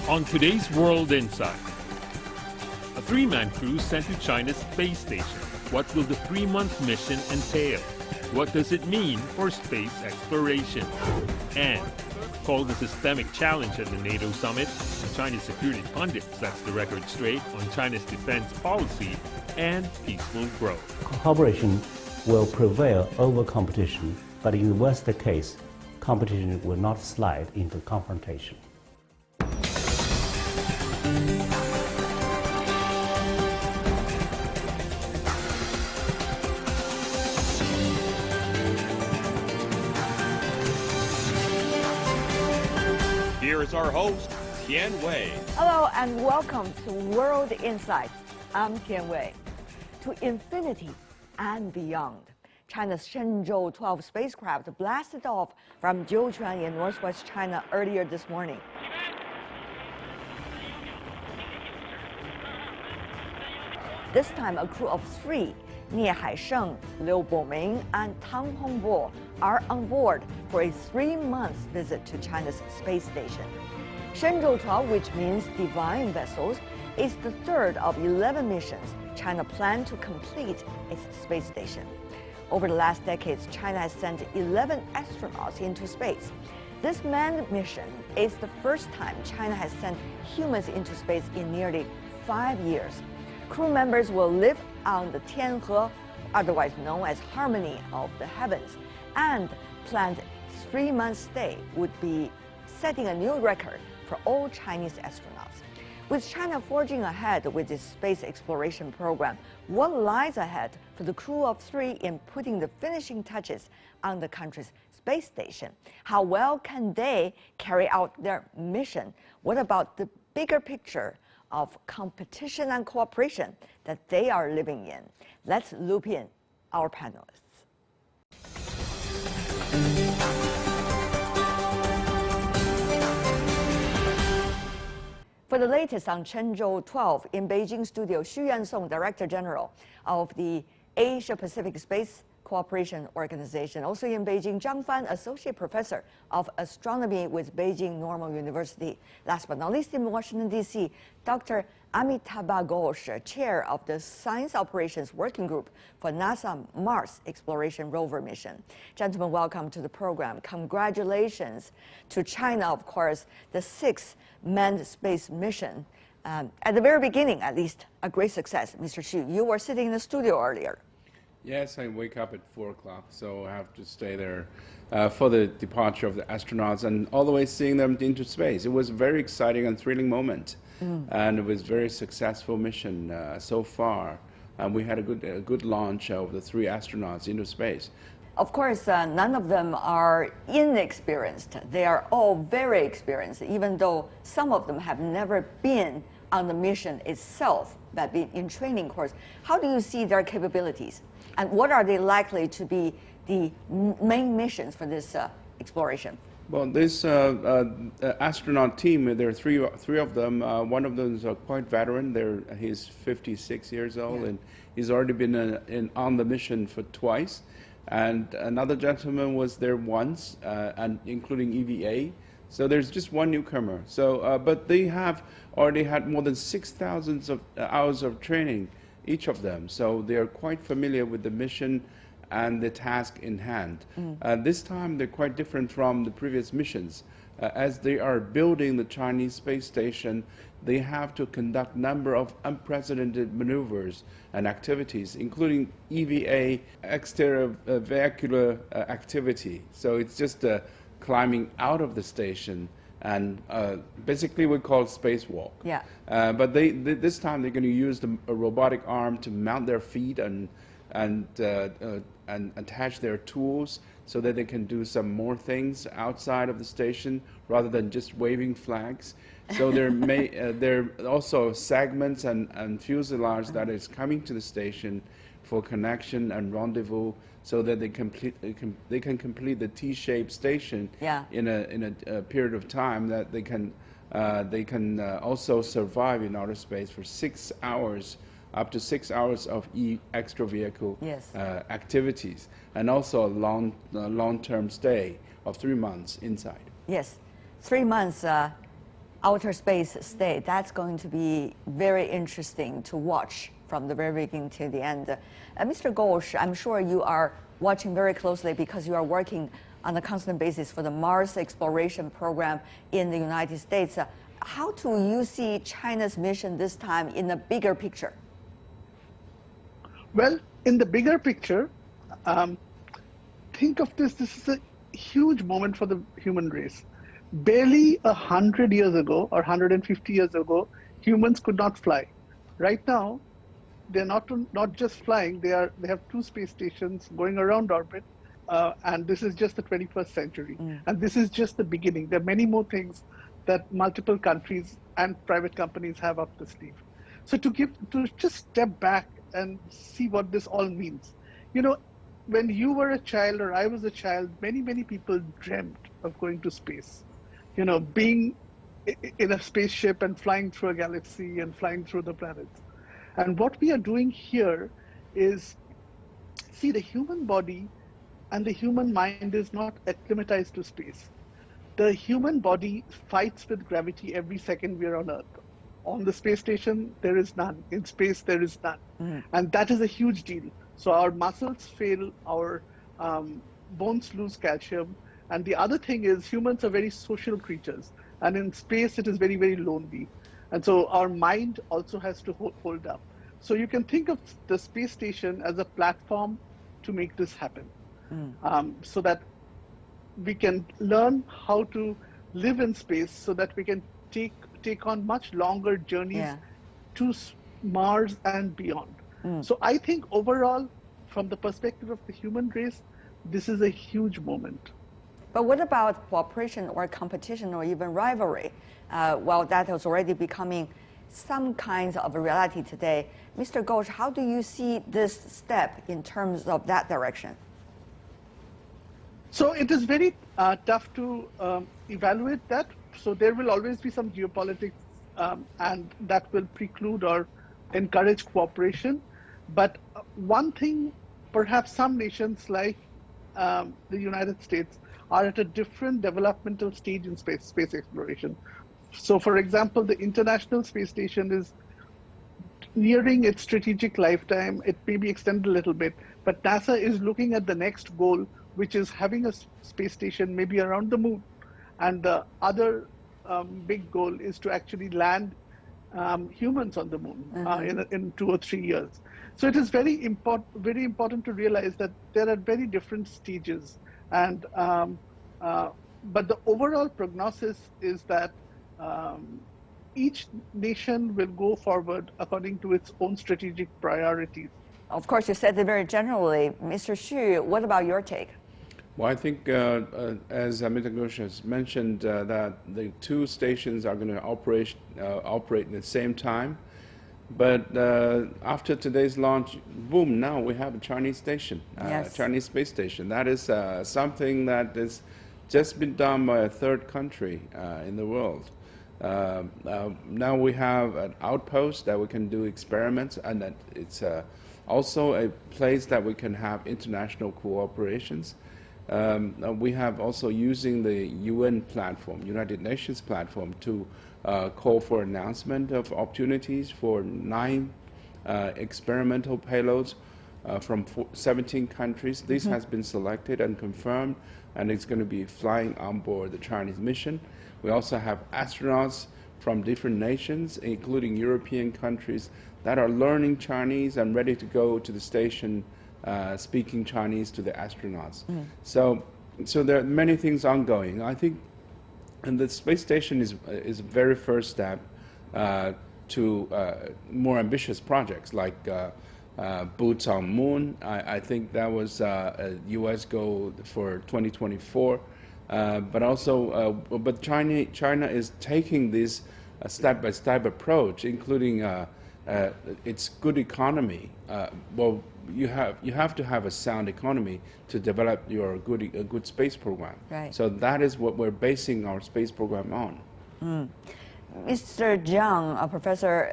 On today's World Insight, a three-man crew sent to China's space station. What will the 3-month mission entail? What does it mean for space exploration? And called a systemic challenge at the NATO Summit, Chinese security pundit sets the record straight on China's defense policy and peaceful growth. Cooperation will prevail over competition, but in the worst case, competition will not slide into confrontation. Here is our host, Tian Wei. Hello and welcome to World Insight. I'm Tian Wei. To infinity and beyond, China's Shenzhou 12 spacecraft blasted off from Jiuquan in northwest China earlier this morning. This time, a crew of 3, Nie Haisheng, Liu Boming, and Tang Hongbo, are on board for a 3-month visit to China's space station. Shenzhou 12, which means divine vessels, is the third of 11 missions China planned to complete its space station. Over the last decades, China has sent 11 astronauts into space. This manned mission is the first time China has sent humans into space in nearly 5 years. Crew members will live on the Tianhe, otherwise known as Harmony of the Heavens, and planned 3-month stay would be setting a new record for all Chinese astronauts. With China forging ahead with its space exploration program, what lies ahead for the crew of 3 in putting the finishing touches on the country's space station? How well can they carry out their mission? What about the bigger picture of competition and cooperation that they are living in? Let's loop in our panelists. For the latest on Shenzhou 12, in Beijing studio, Xu Yansong, Director General of the Asia Pacific Space Cooperation Organization. Also in Beijing, Zhang Fan, Associate Professor of Astronomy with Beijing Normal University. Last but not least, in Washington, D.C., Dr. Amitabh Ghosh, Chair of the Science Operations Working Group for NASA Mars Exploration Rover Mission. Gentlemen, welcome to the program. Congratulations to China, of course, the 6th manned space mission. At the very beginning, at least, a great success. Mr. Xu, you were sitting in the studio earlier. Yes, I wake up at 4 o'clock, so I have to stay there for the departure of the astronauts and all the way seeing them into space. It was a very exciting and thrilling moment, and it was a very successful mission so far. And we had a good launch of the 3 astronauts into space. Of course, none of them are inexperienced. They are all very experienced, even though some of them have never been on the mission itself, but been in training course. How do you see their capabilities? And what are they likely to be the main missions for this exploration? Well, this astronaut team, there are three of them. One of them is quite veteran. He's 56 years old, and he's already been on the mission for twice. And another gentleman was there once, and including EVA. So there's just one newcomer. So, but they have already had more than 6,000 hours of training, each of them. So they are quite familiar with the mission and the task in hand. This time they're quite different from the previous missions. As they are building the Chinese space station, they have to conduct a number of unprecedented maneuvers and activities, including EVA, exterior vehicular activity. So it's just climbing out of the station, and basically we call it spacewalk. Yeah. But this time they're going to use a robotic arm to mount their feet and attach their tools so that they can do some more things outside of the station rather than just waving flags. So there are also segments and fuselage that is coming to the station for connection and rendezvous, so that they can complete the T-shaped station in a period of time that they can also survive in outer space for 6 hours, up to 6 hours of extra vehicle activities, and also a long-term stay of 3 months inside. Yes, 3 months outer space stay. That's going to be very interesting to watch from the very beginning to the end. Mr. Ghosh, I'm sure you are watching very closely because you are working on a constant basis for the Mars exploration program in the United States. How do you see China's mission this time in the bigger picture? Well, in the bigger picture, think of this is a huge moment for the human race. Barely 100 years ago or 150 years ago, humans could not fly. Right now, they're not just flying, they have 2 space stations going around orbit, and this is just the 21st century. And this is just the beginning. There are many more things that multiple countries and private companies have up the sleeve. So to just step back and see what this all means. You know, when you were a child or I was a child, many people dreamt of going to space. You know, being in a spaceship and flying through a galaxy and flying through the planets. And what we are doing here is, see, the human body and the human mind is not acclimatized to space. The human body fights with gravity every second we are on Earth. On the space station, there is none. In space, there is none. And that is a huge deal. So our muscles fail, our bones lose calcium. And the other thing is humans are very social creatures. And in space, it is very, very lonely. And so our mind also has to hold up. So you can think of the space station as a platform to make this happen. So that we can learn how to live in space so that we can take on much longer journeys to Mars and beyond. So I think overall, from the perspective of the human race, this is a huge moment. But what about cooperation or competition or even rivalry? Well, that is already becoming some kinds of a reality today. Mr. Ghosh, how do you see this step in terms of that direction? So it is very tough to evaluate that. So there will always be some geopolitics and that will preclude or encourage cooperation. But one thing, perhaps some nations like the United States are at a different developmental stage in space exploration. So for example, the International Space Station is nearing its strategic lifetime. It may be extended a little bit, but NASA is looking at the next goal, which is having a space station maybe around the moon. And the other big goal is to actually land humans on the moon in 2 or 3 years. So it is very important to realize that there are very different stages. And but the overall prognosis is that each nation will go forward according to its own strategic priorities. Of course, you said it very generally. Mr. Xu, what about your take? Well, I think, as Mr. Ghosh has mentioned, that the 2 stations are going to operate at the same time. But after today's launch, boom, now we have a Chinese station, Chinese space station. That is something that has just been done by a third country in the world. Now we have an outpost that we can do experiments, and that it's also a place that we can have international cooperations. We have also using the UN platform, United Nations platform, to call for announcement of opportunities for 9 experimental payloads from 17 countries. This has been selected and confirmed, and it's going to be flying on board the Chinese mission. We also have astronauts from different nations, including European countries, that are learning Chinese and ready to go to the station speaking Chinese to the astronauts. So there are many things ongoing. I think, and the space station is a very first step to more ambitious projects like boots on moon. I think that was a U.S. goal for 2024. But also, but China is taking this step-by-step approach, including its good economy. Well, you have to have a sound economy to develop a good space program. Right. So that is what we're basing our space program on. Mr. Jiang, Professor,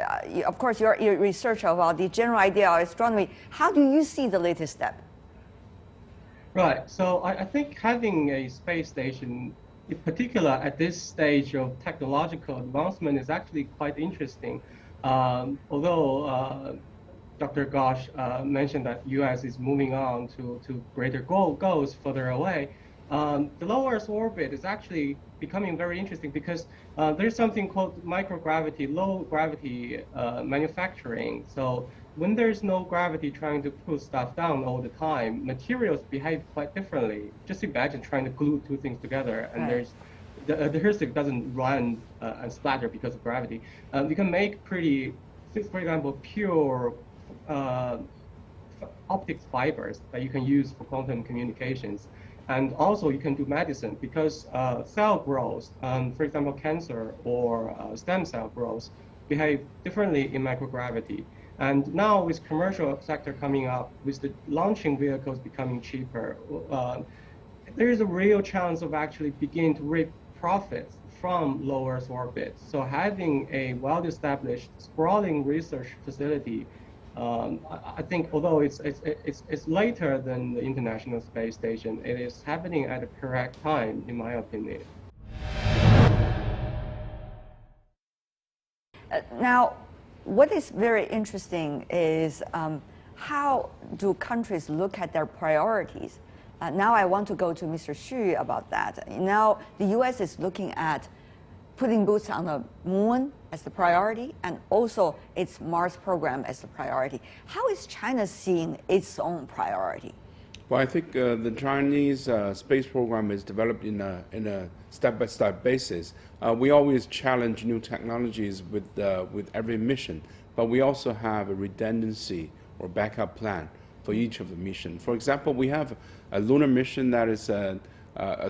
of course, your research about the general idea of astronomy. How do you see the latest step? Right. So I think having a space station, in particular at this stage of technological advancement, is actually quite interesting. Although Dr. Gosh mentioned that U.S. is moving on to greater goals further away, the low Earth orbit is actually becoming very interesting because there's something called microgravity, low gravity manufacturing. So when there's no gravity trying to pull stuff down all the time, materials behave quite differently. Just imagine trying to glue two things together, and right. the adhesive doesn't run and splatter because of gravity. You can make pretty, for example, pure optics fibers that you can use for quantum communications. And also you can do medicine because cell growth, for example, cancer or stem cell growth, behave differently in microgravity. And now with commercial sector coming up, with the launching vehicles becoming cheaper, there is a real chance of actually beginning to reap profits from low Earth orbit. So having a well-established, sprawling research facility, I think, although it's later than the International Space Station, it is happening at the correct time, in my opinion. Now, what is very interesting is how do countries look at their priorities? Now I want to go to Mr. Xu about that. Now the U.S. is looking at putting boots on the moon as the priority, and also its Mars program as the priority. How is China seeing its own priority? Well, I think the Chinese space program is developed in a step-by-step basis. We always challenge new technologies with every mission, but we also have a redundancy or backup plan for each of the missions. For example, we have a lunar mission that is a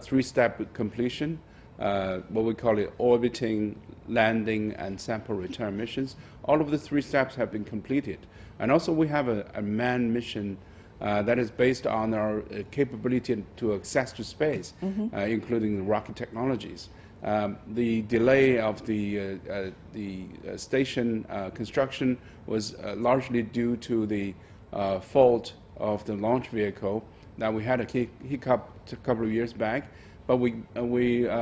three-step completion. What we call it orbiting, landing, and sample return missions. All of the three steps have been completed. And also we have a manned mission that is based on our capability to access to space, including rocket technologies. The delay of the station construction was largely due to the fault of the launch vehicle that we had a hiccup a couple of years back. But we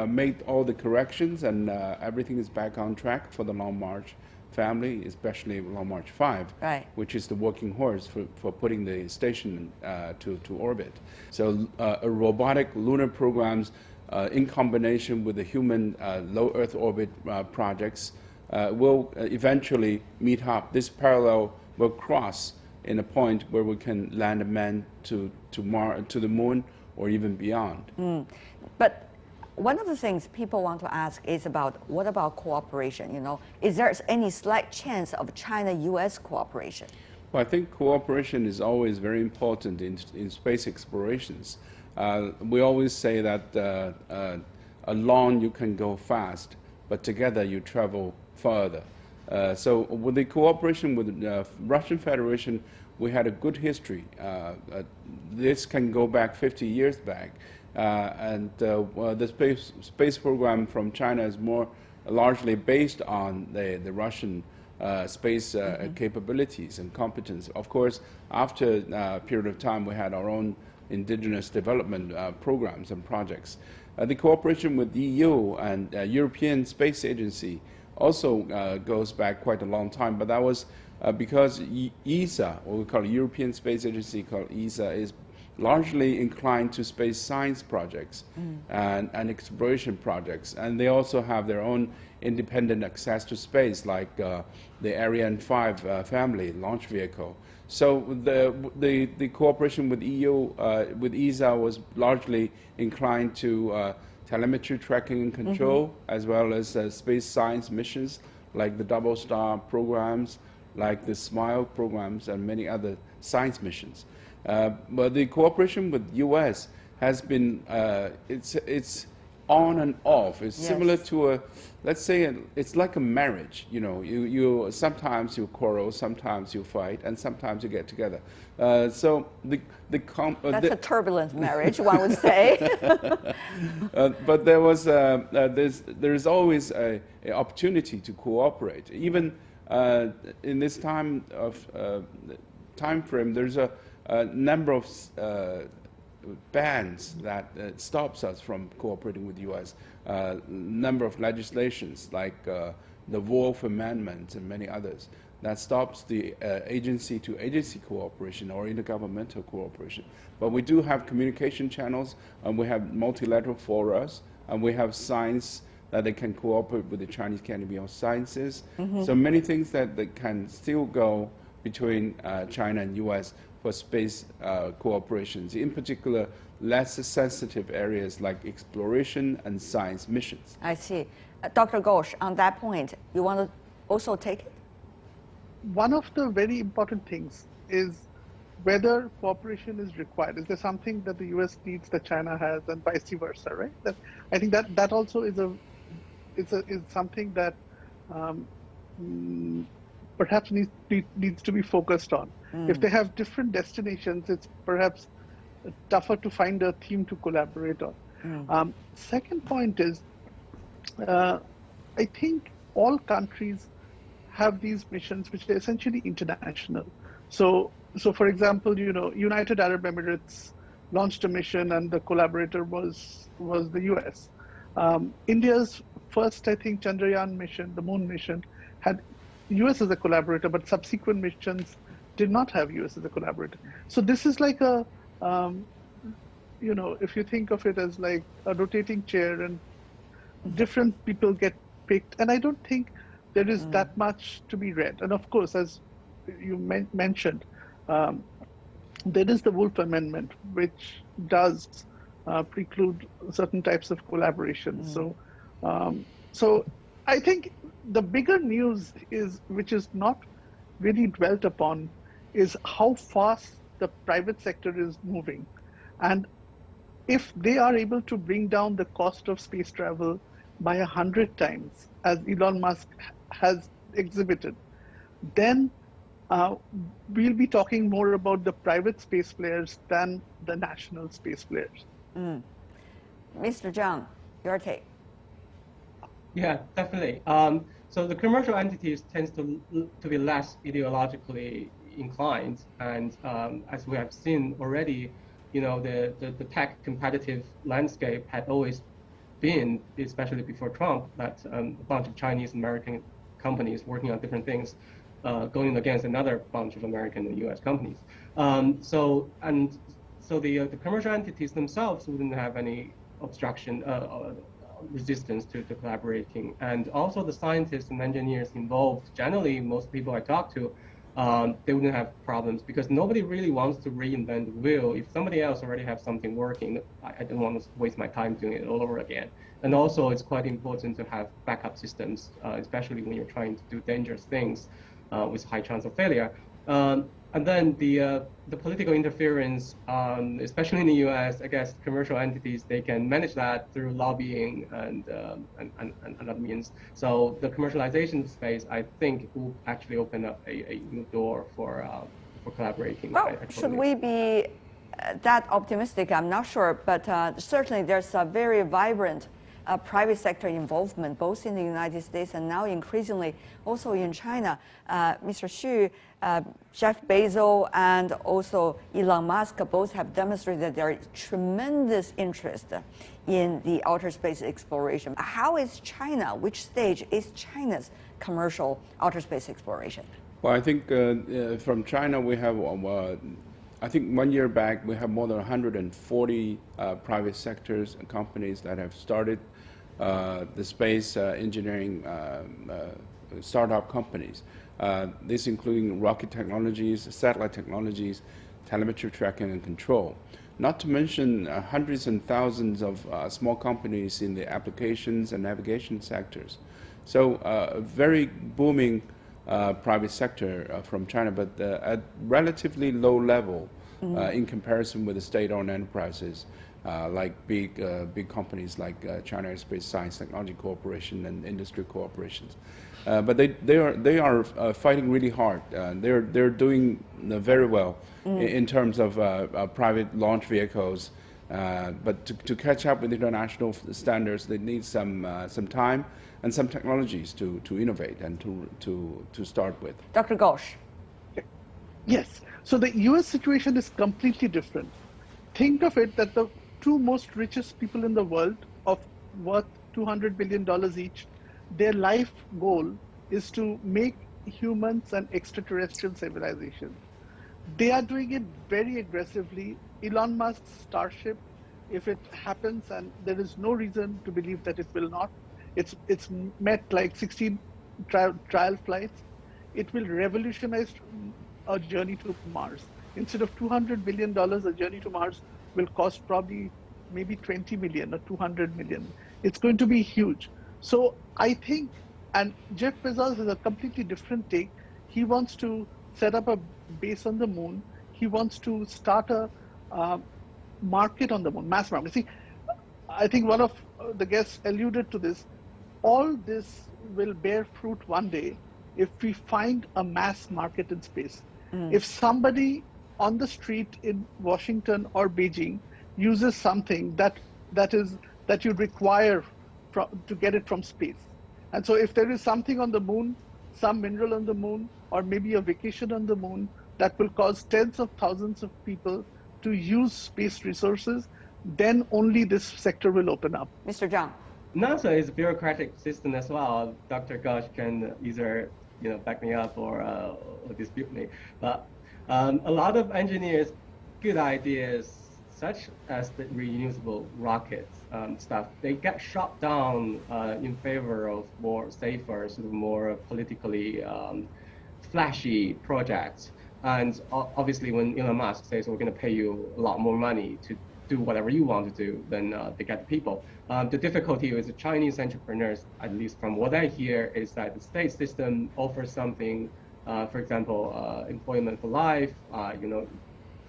made all the corrections, and everything is back on track for the Long March family, especially Long March 5, right, which is the working horse for putting the station to orbit. So a robotic lunar programs in combination with the human low Earth orbit projects will eventually meet up. This parallel will cross in a point where we can land a man to the moon or even beyond. But one of the things people want to ask is about what about cooperation? You know, is there any slight chance of China-U.S. cooperation? Well, I think cooperation is always very important in space explorations. We always say that alone you can go fast, but together you travel further. So with the cooperation with the Russian Federation, we had a good history. This can go back 50 years back. And the space program from China is more largely based on the Russian space capabilities and competence. Of course, after a period of time, we had our own indigenous development programs and projects. The cooperation with the EU and European Space Agency also goes back quite a long time, but that was because ESA, what we call European Space Agency, called ESA, is largely inclined to space science projects and exploration projects. And they also have their own independent access to space, like the Ariane 5 family launch vehicle. So the cooperation with EU, with ESA, was largely inclined to telemetry tracking and control, as well as space science missions, like the Double Star programs, like the SMILE programs, and many other science missions. But the cooperation with U.S. has been, it's on and off. It's Yes. similar to a, let's say, it's like a marriage. You know, you sometimes you quarrel, sometimes you fight, and sometimes you get together. So That's a turbulent marriage, one would say. but there's always a opportunity to cooperate. Even in this time frame, there's a number of bans that stops us from cooperating with the U.S. Number of legislations like the Wolf Amendment and many others that stops the agency-to-agency cooperation or intergovernmental cooperation. But we do have communication channels, and we have multilateral forums, and we have science that they can cooperate with the Chinese Academy of Sciences. So many things that can still go between China and U.S. for space cooperations, in particular less sensitive areas like exploration and science missions. I see. Dr. Ghosh, on that point, you want to also take it? One of the very important things is whether cooperation is required. Is there something that the US needs that China has, and vice versa, right? I think that also is something that perhaps needs to be focused on. If they have different destinations, it's perhaps tougher to find a theme to collaborate on. Second point is, I think all countries have these missions which are essentially international. So for example, United Arab Emirates launched a mission, and the collaborator was the US. India's first, I think, Chandrayaan mission, the moon mission, had US as a collaborator, but subsequent missions did not have US as a collaborator. So this is like a, if you think of it as like a rotating chair, and different people get picked, and I don't think there is that much to be read. And of course, as you mentioned, there is the Wolf Amendment, which does preclude certain types of collaboration. So I think the bigger news is, which is not really dwelt upon, is how fast the private sector is moving. And if they are able to bring down the cost of space travel by 100 times, as Elon Musk has exhibited, then we'll be talking more about the private space players than the national space players. Mr. Zhang, your take. Yeah, definitely. So the commercial entities tends to be less ideologically inclined, and as we have seen already, the tech competitive landscape had always been, especially before Trump, that a bunch of Chinese American companies working on different things going against another bunch of American and U.S. companies. So the commercial entities themselves wouldn't have any obstruction, resistance to collaborating, and also the scientists and engineers involved. Generally, most people I talk to, they wouldn't have problems, because nobody really wants to reinvent the wheel. If somebody else already has something working, I don't want to waste my time doing it all over again. And also, it's quite important to have backup systems, especially when you're trying to do dangerous things with high chance of failure. And then the political interference, especially in the U.S., I guess commercial entities, they can manage that through lobbying and other means. So the commercialization space, I think, will actually open up a new door for collaborating. Well, should we be that optimistic? I'm not sure, but certainly there's a very vibrant private sector involvement, both in the United States and now increasingly also in China. Mr. Xu, Jeff Bezos and also Elon Musk both have demonstrated their tremendous interest in the outer space exploration. How is China, which stage is China's commercial outer space exploration? Well, I think from China we have, I think 1 year back we have more than 140 private sectors and companies that have started the space engineering startup companies. This including rocket technologies, satellite technologies, telemetry tracking and control. Not to mention hundreds and thousands of small companies in the applications and navigation sectors. So a very booming private sector from China, but at relatively low level in comparison with the state-owned enterprises. like big companies like China Aerospace Science Technology Corporation and industry corporations. But they are fighting really hard. They're doing very well in terms of private launch vehicles. But to catch up with international standards, they need some time and some technologies to innovate and to start with. Dr. Ghosh. Yes. So the US situation is completely different. Think of it that the two most richest people in the world, of worth $200 billion each, their life goal is to make humans an extraterrestrial civilization. They are doing it very aggressively. Elon Musk's Starship, if it happens, and there is no reason to believe that it will not, it's met like 16 trial flights. It will revolutionize a journey to Mars. Instead of $200 billion, a journey to Mars will cost probably maybe 20 million or 200 million. It's going to be huge. So I think, and Jeff Bezos has a completely different take. He wants to set up a base on the moon. He wants to start a market on the moon, mass market. See, I think one of the guests alluded to this. All this will bear fruit one day if we find a mass market in space. If somebody on the street in Washington or Beijing uses something that you require to get it from space. And so if there is something on the moon, some mineral on the moon, or maybe a vacation on the moon that will cause tens of thousands of people to use space resources, then only this sector will open up. Mr. Zhang. NASA is a bureaucratic system as well. Dr. Ghosh can either back me up or dispute me. But a lot of engineers, good ideas, such as the reusable rockets stuff, they get shot down in favor of more safer, sort of more politically flashy projects. And obviously, when Elon Musk says we're going to pay you a lot more money to do whatever you want to do, then they get the people. The difficulty with the Chinese entrepreneurs, at least from what I hear, is that the state system offers something, for example, employment for life,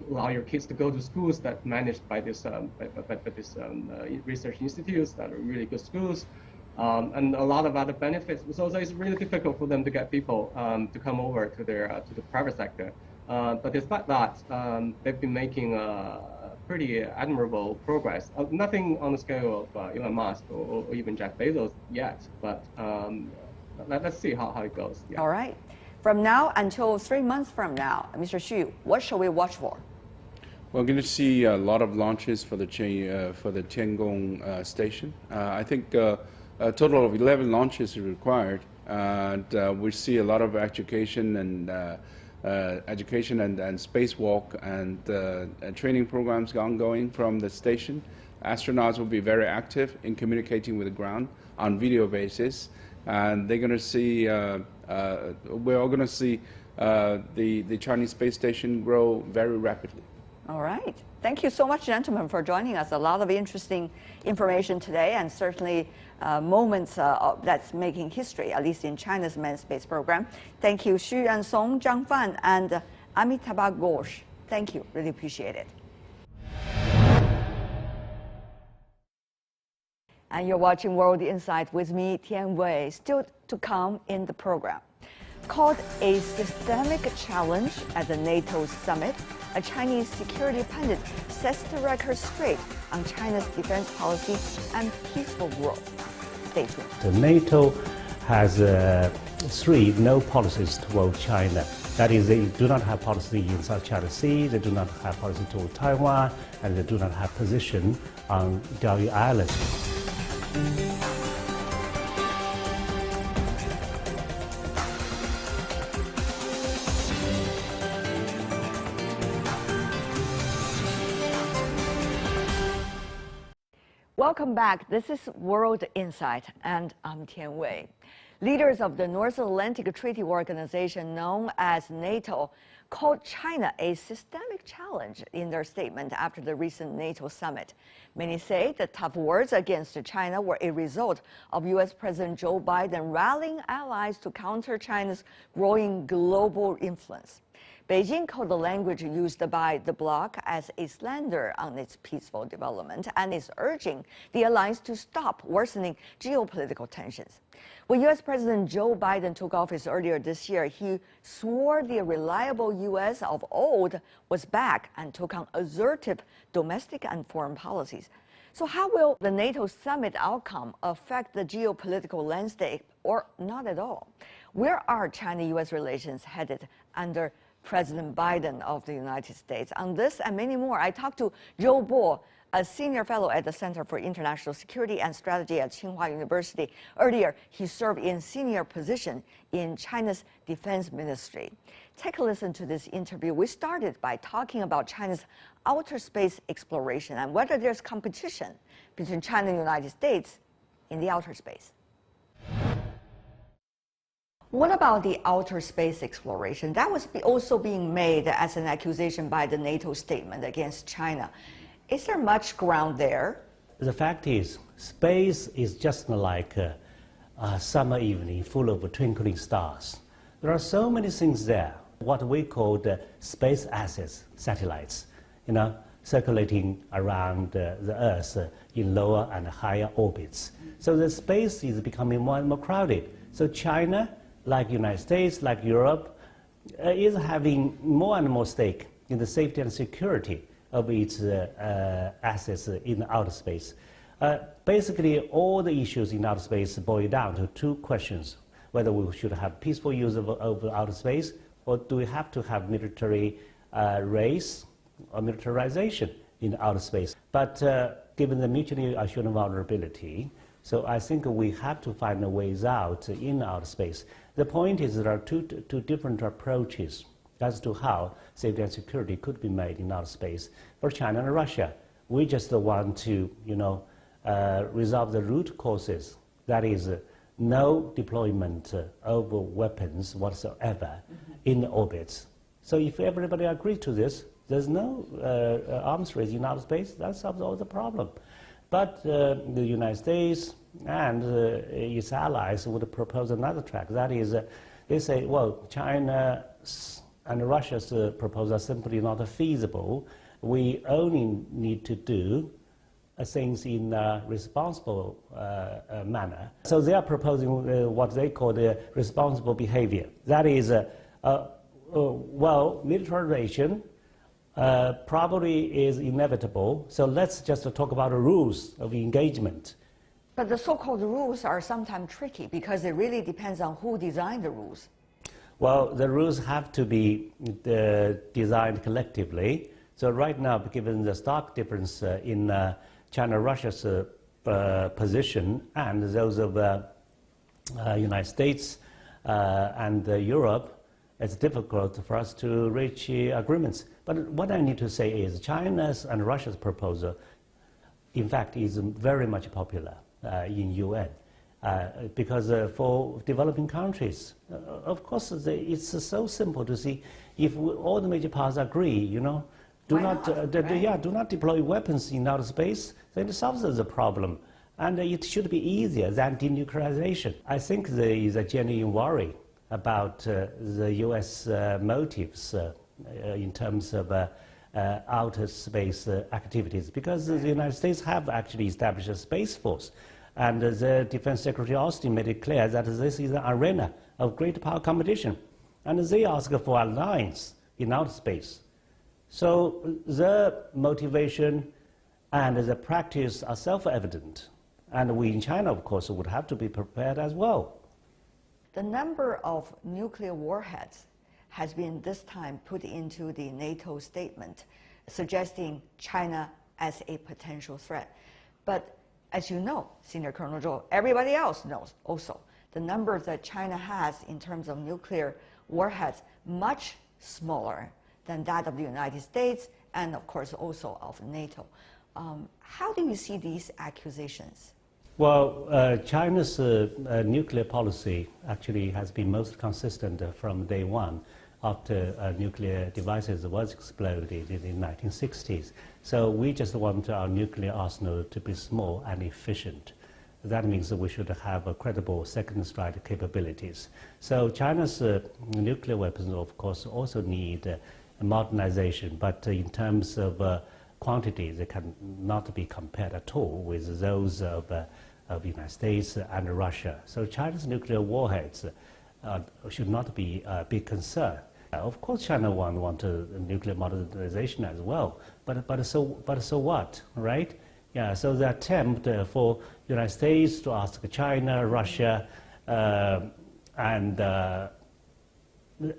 allow your kids to go to schools that managed by this research institutes that are really good schools, and a lot of other benefits. So it's really difficult for them to get people to come over to the private sector. But despite that, they've been making pretty admirable progress. Nothing on the scale of Elon Musk or even Jeff Bezos yet, but let's see how it goes. Yeah. All right. From now until 3 months from now, Mr. Xu, what shall we watch for? We're going to see a lot of launches for the Tiangong station. I think a total of 11 launches are required, and we see a lot of education and spacewalk and training programs ongoing from the station. Astronauts will be very active in communicating with the ground on video basis, and they're going to see. We're all going to see the Chinese space station grow very rapidly. All right. Thank you so much, gentlemen, for joining us. A lot of interesting information today, and certainly moments that's making history, at least in China's manned space program. Thank you, Xu Ansong, Zhang Fan, and Amitabh Ghosh. Thank you. Really appreciate it. And you're watching World Insight with me, Tian Wei. Still to come in the program. Called a systemic challenge at the NATO Summit, a Chinese security pundit sets the record straight on China's defense policy and peaceful growth. Stay tuned. The NATO has 3 no policies toward China. That is, they do not have policy in South China Sea, they do not have policy toward Taiwan, and they do not have position on Diaoyu Island. Welcome back. This is World Insight, and I'm Tian Wei. Leaders of the North Atlantic Treaty Organization, known as NATO, called China a systemic challenge in their statement after the recent NATO summit. Many say the tough words against China were a result of U.S. President Joe Biden rallying allies to counter China's growing global influence. Beijing called the language used by the bloc as a slander on its peaceful development and is urging the alliance to stop worsening geopolitical tensions. When U.S. President Joe Biden took office earlier this year, he swore the reliable U.S. of old was back and took on assertive domestic and foreign policies. So how will the NATO summit outcome affect the geopolitical landscape, or not at all? Where are China-U.S. relations headed under President Biden of the United States? On this and many more, I talked to Zhou Bo, a senior fellow at the Center for International Security and Strategy at Tsinghua University. Earlier, he served in senior position in China's defense ministry. Take a listen to this interview. We started by talking about China's outer space exploration and whether there's competition between China and the United States in the outer space. What about the outer space exploration? That was also being made as an accusation by the NATO statement against China. Is there much ground there? The fact is, space is just like a summer evening full of twinkling stars. There are so many things there, what we call the space assets, satellites, circulating around the Earth in lower and higher orbits. So the space is becoming more and more crowded. So China, like United States, like Europe, is having more and more stake in the safety and security of its assets in outer space. Basically, all the issues in outer space boil down to two questions: whether we should have peaceful use of outer space, or do we have to have military race or militarization in outer space. But given the mutually assured vulnerability, so I think we have to find ways out in outer space. The point is there are two different approaches as to how safety and security could be made in outer space. For China and Russia, we just want to, resolve the root causes. That is, no deployment of weapons whatsoever in orbits. So if everybody agrees to this, there's no arms race in outer space. That solves all the problem. But the United States and its allies would propose another track. That is, they say, well, China and Russia's proposal are simply not feasible. We only need to do things in a responsible manner. So they are proposing what they call the responsible behavior. That is, militarization probably is inevitable. So let's just talk about the rules of engagement. But the so-called rules are sometimes tricky because it really depends on who designed the rules. Well, the rules have to be designed collectively. So right now, given the stark difference in China-Russia's position and those of United States and Europe, it's difficult for us to reach agreements. But what I need to say is China's and Russia's proposal, in fact, is very much popular in UN. Because for developing countries, of course, it's so simple to see if all the major powers agree, do not deploy weapons in outer space, then it solves the problem. And it should be easier than denuclearization. I think there is a genuine worry about the U.S. motives in terms of outer space activities, because the United States have actually established a space force. And the Defense Secretary Austin made it clear that this is an arena of great power competition. And they ask for alliance in outer space. So the motivation and the practice are self-evident. And we in China, of course, would have to be prepared as well. The number of nuclear warheads has been this time put into the NATO statement, suggesting China as a potential threat. But as you know, Senior Colonel Zhou, everybody else knows also, the number that China has in terms of nuclear warheads much smaller than that of the United States and, of course, also of NATO. How do you see these accusations? Well, China's nuclear policy actually has been most consistent from day one after nuclear devices was exploded in the 1960s. So we just want our nuclear arsenal to be small and efficient. that means that we should have a credible second strike capabilities. So China's nuclear weapons, of course, also need modernization, but in terms of quantity, they cannot be compared at all with those of the United States and Russia. So China's nuclear warheads should not be a big concern. Of course, China wants nuclear modernization as well, but so what, right? Yeah, so the attempt for the United States to ask China, Russia, and the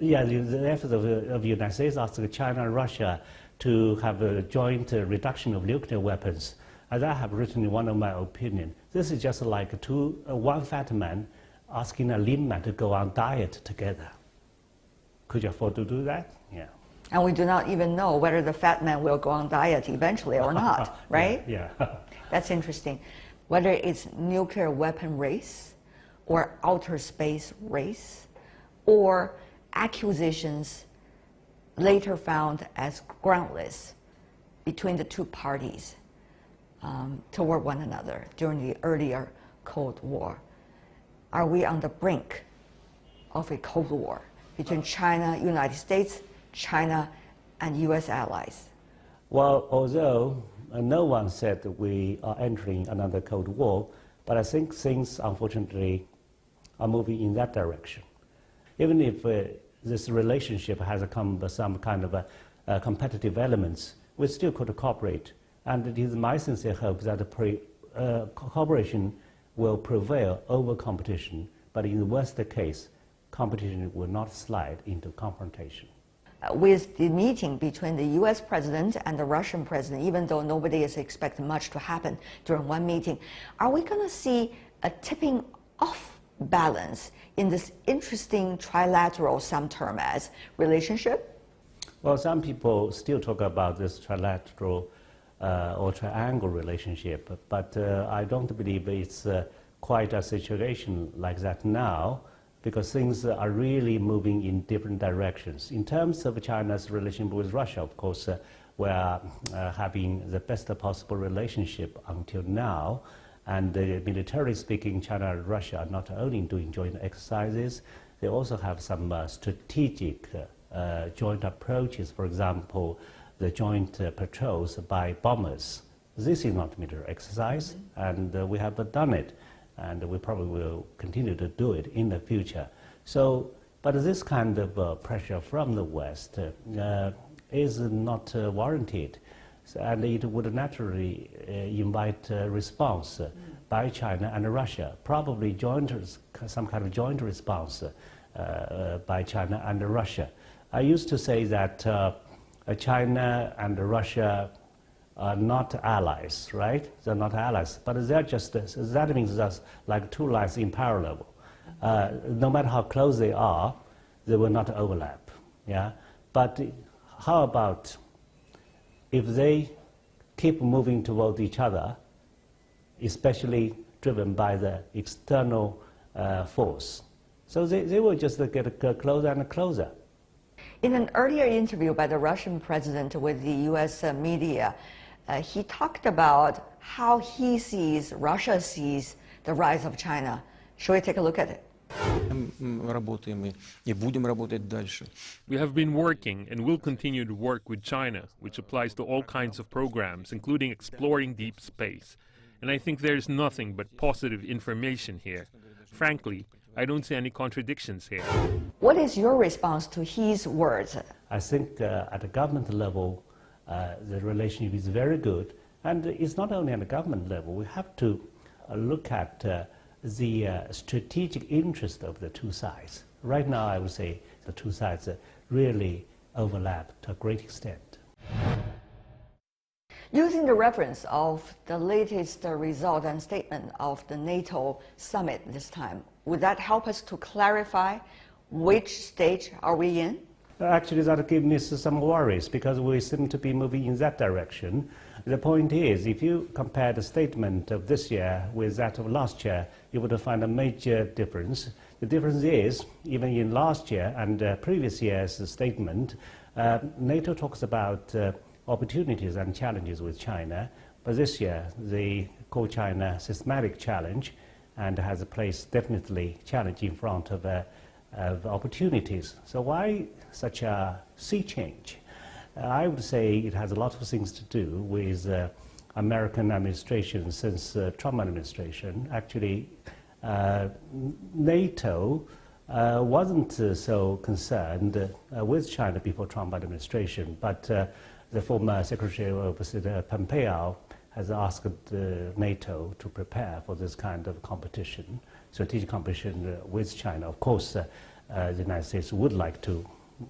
effort of the United States asking China and Russia to have a joint reduction of nuclear weapons. As I have written in one of my opinions, this is just like one fat man asking a lean man to go on diet together. Could you afford to do that? Yeah. And we do not even know whether the fat man will go on diet eventually or not, right? Yeah. That's interesting. Whether it's nuclear weapon race or outer space race or accusations later found as groundless between the two parties toward one another during the earlier Cold War. Are we on the brink of a Cold War between China, United States, China, and U.S. allies? Well, although no one said that we are entering another Cold War, but I think things, unfortunately, are moving in that direction. Even if this relationship has some kind of competitive elements, we still could cooperate. And it is my sincere hope that cooperation will prevail over competition, but in the worst case, competition will not slide into confrontation. With the meeting between the U.S. president and the Russian president, even though nobody is expecting much to happen during one meeting, are we going to see a tipping off balance in this interesting trilateral, some term as, relationship? Well, some people still talk about this trilateral or triangle relationship, but I don't believe it's quite a situation like that now, because things are really moving in different directions. In terms of China's relationship with Russia, of course, we are having the best possible relationship until now. And militarily speaking, China and Russia are not only doing joint exercises, they also have some strategic joint approaches. For example, the joint patrols by bombers. This is not military exercise, and we have done it. And we probably will continue to do it in the future. So, but this kind of pressure from the West is not warranted, and it would naturally invite a response by China and Russia, probably some kind of joint response by China and Russia. I used to say that China and Russia are not allies, right? They're not allies, but they're just, that means that's like two lines in parallel. No matter how close they will not overlap, yeah? But how about if they keep moving toward each other, especially driven by the external force? So they will just get closer and closer. In an earlier interview by the Russian president with the U.S. media, he talked about how Russia sees the rise of China. Shall we take a look at it? We have been working and will continue to work with China, which applies to all kinds of programs, including exploring deep space. And I think there's nothing but positive information here. Frankly, I don't see any contradictions here. What is your response to his words? I think at the government level, the relationship is very good. And it's not only at the government level. We have to look at the strategic interest of the two sides. Right now, I would say the two sides really overlap to a great extent. Using the reference of the latest result and statement of the NATO Summit this time, would that help us to clarify which stage are we in? Actually, that gives me some worries because we seem to be moving in that direction. The point is, if you compare the statement of this year with that of last year, you would find a major difference. The difference is, even in last year and previous year's statement, NATO talks about opportunities and challenges with China, But this year, they call China systematic challenge and has a place definitely challenge in front of opportunities. So why such a sea change? I would say it has a lot of things to do with American administration since Trump administration. Actually, NATO wasn't so concerned with China before Trump administration, but the former Secretary of State Pompeo has asked NATO to prepare for this kind of competition, strategic competition with China. Of course, the United States would like to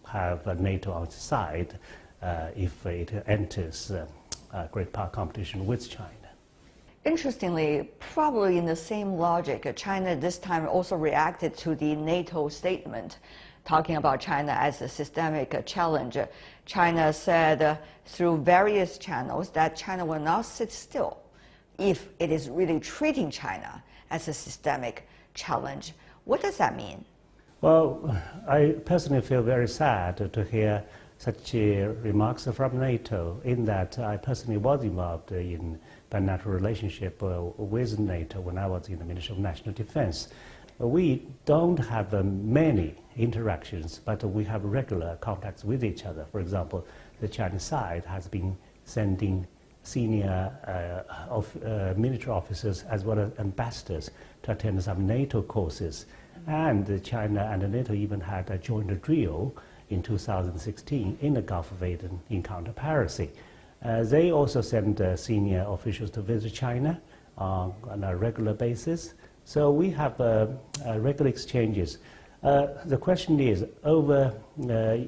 have NATO on its side if it enters great power competition with China. Interestingly, probably in the same logic, China this time also reacted to the NATO statement talking about China as a systemic challenge. China said through various channels that China will not sit still if it is really treating China as a systemic challenge. What does that mean? Well, I personally feel very sad to hear such remarks from NATO, in that I personally was involved in bilateral relationship with NATO when I was in the Ministry of National Defense. We don't have many interactions, but we have regular contacts with each other. For example, the Chinese side has been sending senior military officers as well as ambassadors to attend some NATO courses. And China and NATO even had a joint drill in 2016 in the Gulf of Aden in counter-piracy. They also send senior officials to visit China on a regular basis. So we have regular exchanges. The question is, over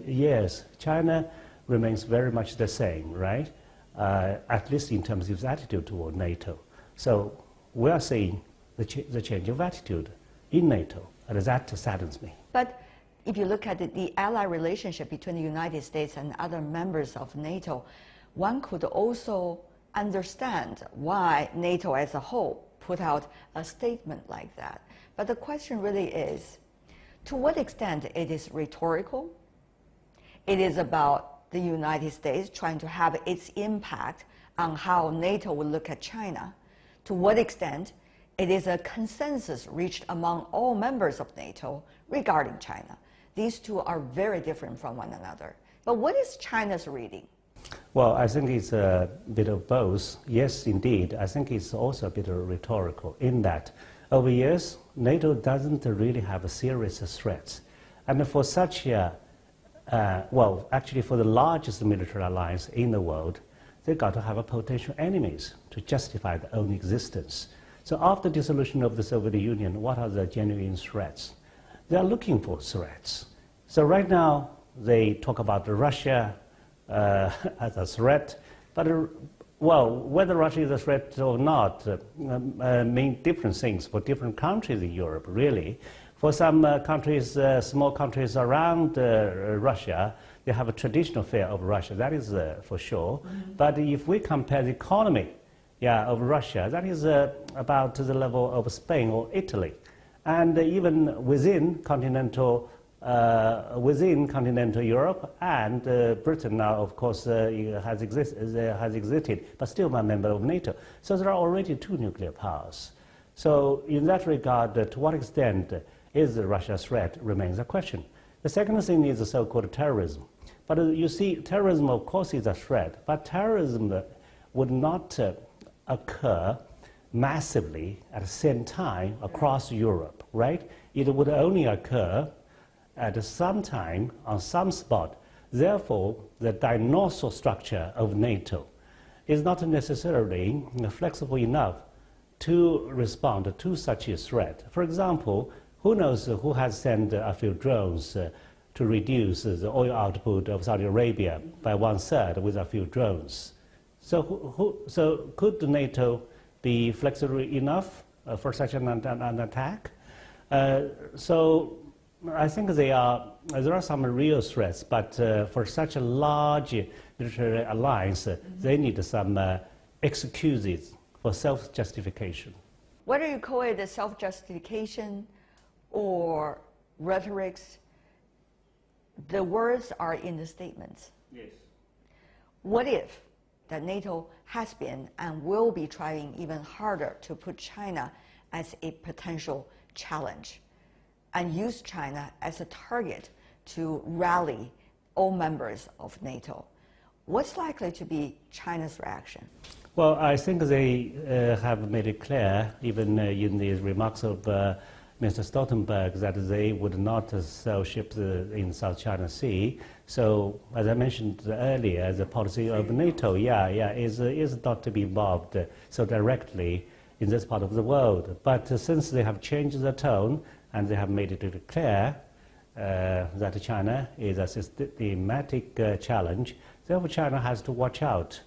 years, China remains very much the same, right? At least in terms of its attitude toward NATO. So we are seeing the change of attitude in NATO, and that saddens me. But if you look at the ally relationship between the United States and other members of NATO, one could also understand why NATO as a whole put out a statement like that. But the question really is, to what extent it is rhetorical? It is about the United States trying to have its impact on how NATO will look at China. To what extent it is a consensus reached among all members of NATO regarding China. These two are very different from one another. But what is China's reading? Well, I think it's a bit of both. Yes, indeed. I think it's also a bit of rhetorical in that over years, NATO doesn't really have a serious threats. And for such a, well, actually for the largest military alliance in the world, they've got to have a potential enemies to justify their own existence. So after dissolution of the Soviet Union, what are the genuine threats? They are looking for threats. So right now, they talk about Russia as a threat, but well, whether Russia is a threat or not mean different things for different countries in Europe, really. For some countries, small countries around Russia, they have a traditional fear of Russia, that is for sure. Mm-hmm. But if we compare the economy of Russia, that is about to the level of Spain or Italy. And even within continental Europe, and Britain now, of course, has exited, but still a member of NATO. So there are already two nuclear powers. So in that regard, to what extent is Russia's threat remains a question. The second thing is the so-called terrorism. But you see, terrorism, of course, is a threat, but terrorism would not occur massively at the same time across Europe, right? It would only occur at some time on some spot. Therefore, the dinosaur structure of NATO is not necessarily flexible enough to respond to such a threat. For example, who knows who has sent a few drones to reduce the oil output of Saudi Arabia by 1/3 with a few drones? So could NATO be flexible enough for such an attack? So I think there are some real threats, but for such a large military alliance, they need some excuses for self-justification. Whether you call it a self-justification or rhetorics, the words are in the statements. Yes. What if that NATO has been and will be trying even harder to put China as a potential challenge and use China as a target to rally all members of NATO. What's likely to be China's reaction? Well, I think they have made it clear, even in the remarks of Mr. Stoltenberg, that they would not sell ships in South China Sea. So, as I mentioned earlier, the policy of NATO, is not to be involved so directly in this part of the world. But since they have changed the tone and they have made it clear that China is a systematic challenge, therefore China has to watch out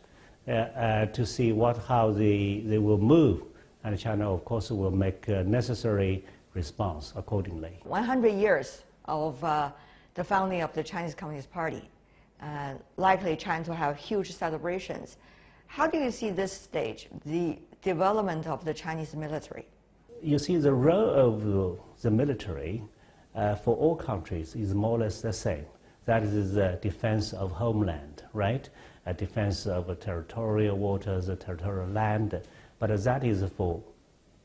to see how they will move. And China, of course, will make a necessary response accordingly. 100 years of the founding of the Chinese Communist Party, likely China to have huge celebrations. How do you see this stage, the development of the Chinese military? You see, the role of the military for all countries is more or less the same. That is the defense of homeland, right? A defense of territorial waters, territorial land. But that is for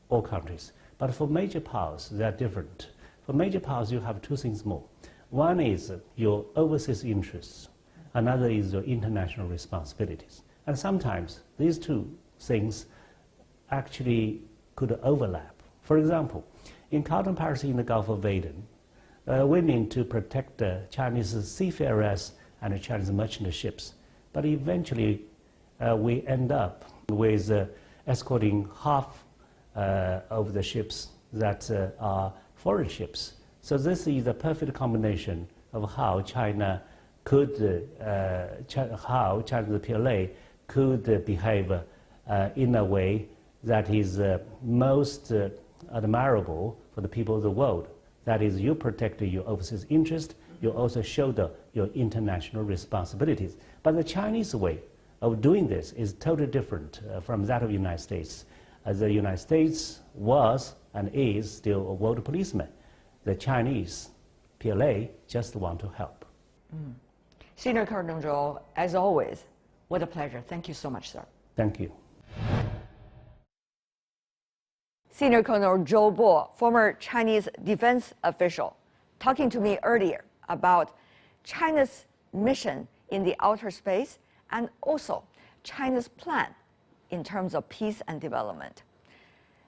all countries. But for major powers, they are different. For major powers, you have two things more. One is your overseas interests. Another is your international responsibilities. And sometimes these two things actually could overlap. For example, in Carlton Piracy in the Gulf of Aden, we mean to protect Chinese seafarers and Chinese merchant ships. But eventually, we end up with escorting half of the ships that are foreign ships. So this is the perfect combination of how China could, how China's PLA could behave in a way that is most admirable for the people of the world. That is, you protect your overseas interest, you also shoulder your international responsibilities. But the Chinese way of doing this is totally different from that of the United States. The United States was and is still a world policeman. The Chinese PLA just want to help. Senior Colonel Zhou, as always, what a pleasure. Thank you so much, sir. Thank you. Senior Colonel Zhou Bo, former Chinese defense official, talking to me earlier about China's mission in the outer space and also China's plan in terms of peace and development.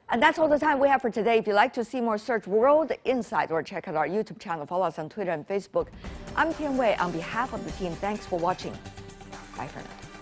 And that's all the time we have for today. If you'd like to see more, search World Insight or check out our YouTube channel. Follow us on Twitter and Facebook. I'm Tian Wei. On behalf of the team, thanks for watching. Bye for now.